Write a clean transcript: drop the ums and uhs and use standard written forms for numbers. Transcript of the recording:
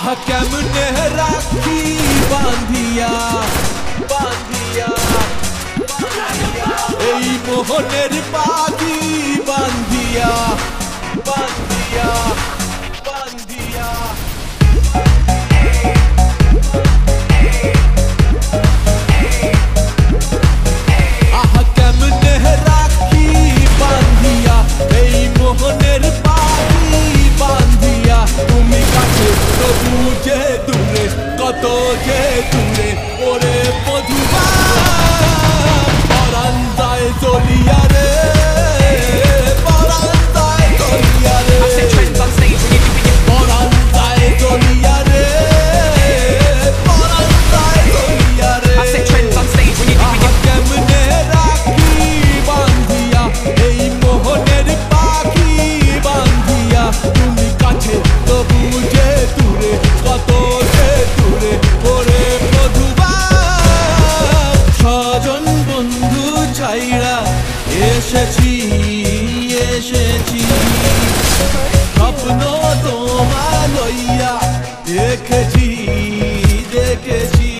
আহা কেমনে রাখি বাঁধিয়া বাঁধিয়া এই মোহনের পাখি বাঁধিয়া বাঁধিয়া বাঁধিয়া আহা কেমনে রাখি বাঁধিয়া এই মোহনের পাখি বাঁধিয়া তুমি কাছে তবু যে দূরে কত যে দূরে ওরে মধুবা পরাণ যায় চলিয়া রে পরাণ যায় চলিয়া রে পরাণ যায় চলিয়া রে পরাণ যায় চলিয়া রে আহা কেমনে রাখি বাঁধিয়া এই মোহনের পাখি বাঁধিয়া তুমি কাছে তবু যে দূরে কত যে দূরে ওরে মধুবা স্বজন বন্ধু ছাইড়া এসেছি